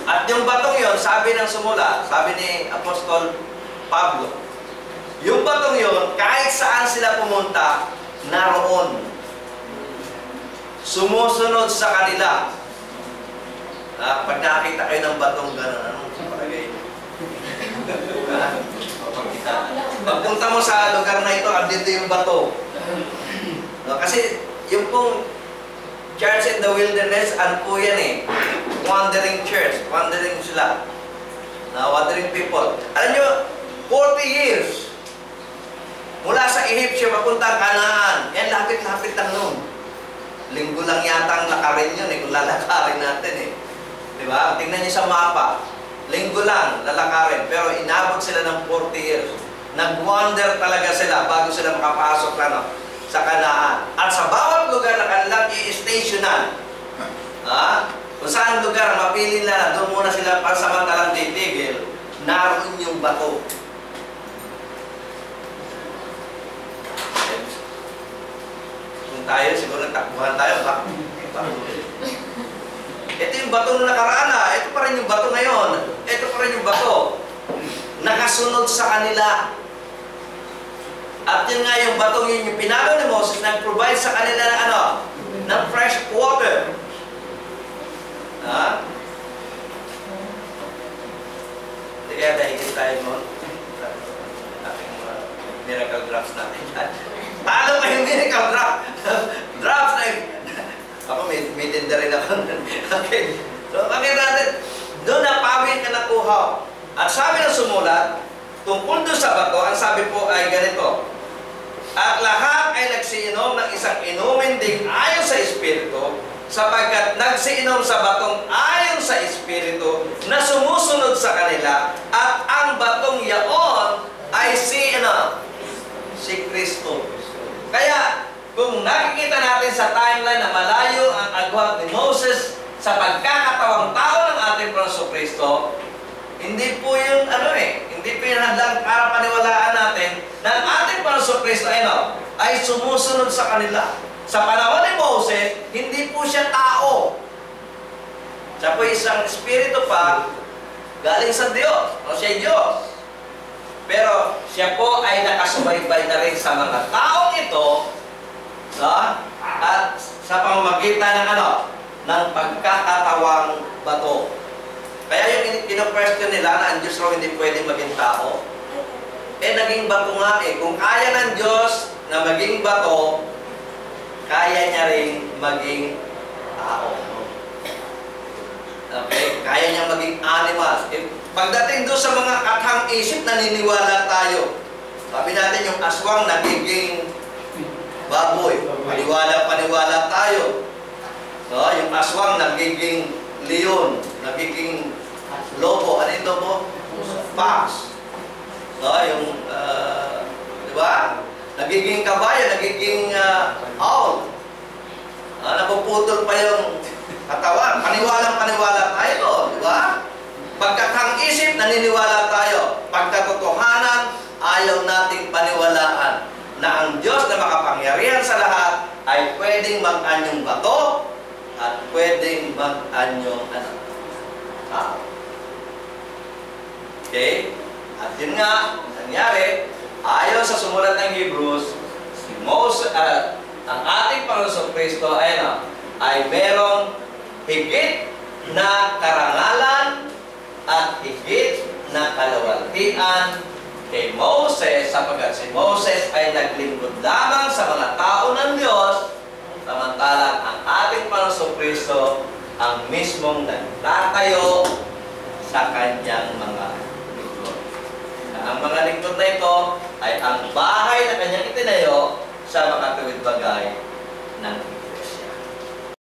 At yung batong yon, sabi ng sumula, sabi ni Apostol Pablo, yung batong yon, kahit saan sila pumunta, naroon. Sumusunod sa kanila. Pag nakakita kayo ng batong gano'n, anong palagay? Pagpunta mo sa lugar na ito, andito yung bato. Kasi yung pong Church in the Wilderness, ano po yan eh? Wandering church. Wandering sila. Wandering people. Alam nyo, 40 years. Mula sa Egypt, papunta Canaan. Yan, lapit-lapit lang nun. Linggo lang yata ang lakarin yun eh, kung lalakarin natin eh. Diba? Tingnan niyo sa mapa. Linggo lang, lalakarin. Pero inabot sila ng 40 years. Nag-wander talaga sila bago sila makapasok na sa Canaan. At sa bawat lugar na kanilang i-stationan, kung saan lugar mapili na, doon muna sila pansamantalang titigil, naroon yung bato. Kung tayo, siguro nagtakbuhan tayo, ito yung bato nung nakaraan ito pa rin yung bato ngayon, ito pa rin yung bato. Nakasunod sa kanila. At yun nga yung batong yun, yung pinalo ni Moses, nag-provide sa kanila ng ng fresh water. Hindi kaya dahil tayo noon. Ating miracle drops natin yan. Talo pa yung miracle drops na yun. Ako may tinda rin ako. Okay. So, bakit natin? Doon napawin ka nakuha. At sabi ng sumulat, tungkol doon sa bato, ang sabi po ay ganito, at lahat ay nagsiinom ng isang inumin ding ayon sa Espiritu, sapagkat nagsiinom sa batong ayon sa Espiritu na sumusunod sa kanila, at ang batong yaon ay si Kristo. Kaya, kung nakikita natin sa timeline na malayo ang agwat ni Moses sa pagkakatawang tao ng ating Panginoong Kristo, hindi po yung hindi po yung hadlang para paniwalaan natin na ang ating Panginoong Kristo ay sumusunod sa kanila. Sa panahon ni Moses, hindi po siya tao. Siya po isang espiritu pa galing sa Diyos. O siya Diyos. Pero siya po ay nakasubaybay na rin sa mga taong ito at sa pamamagitan ng ng pagkakatawang bato. Kaya yung kino-question nila na ang Diyos raw hindi pwedeng maging tao, naging bato nga eh. Kung kaya ng Diyos na maging bato, kaya niya rin maging tao. Okay? Kaya niya maging animals. Pagdating doon sa mga kathang isip, naniniwala tayo. Sabi natin yung aswang nagiging baboy. Paniwala tayo. So, yung aswang nagiging leon, nagiging lobo. Ano yung lobo? Fox. So, yung, di ba? Nagiging kabayo, nagiging owl. Napuputol pa yung katawan. Paniwalang-paniwala tayo, di ba? Pagkakang isip, naniniwala tayo. Pagkatotohanan, ayaw nating paniwalaan na ang Diyos na makapangyarihan sa lahat ay pwedeng mag-anyong bato at pwedeng mag-anyong tao. Okay? At yun nga, nangyari, ayon sa sumulat ng Hebrews, si Moses, ang ating Panginoong Kristo ay merong higit na karangalan at higit na kalawaltian kay Moses, sapagkat si Moses ay naglingkod lamang sa mga tao ng Diyos, samantalang ang ating Panginoong Kristo ang mismong nagtatayo sa kanyang mga lingkod. Ang mga lingkod na ito ay ang bahay na kanyang itinayo sa makatuwid bagay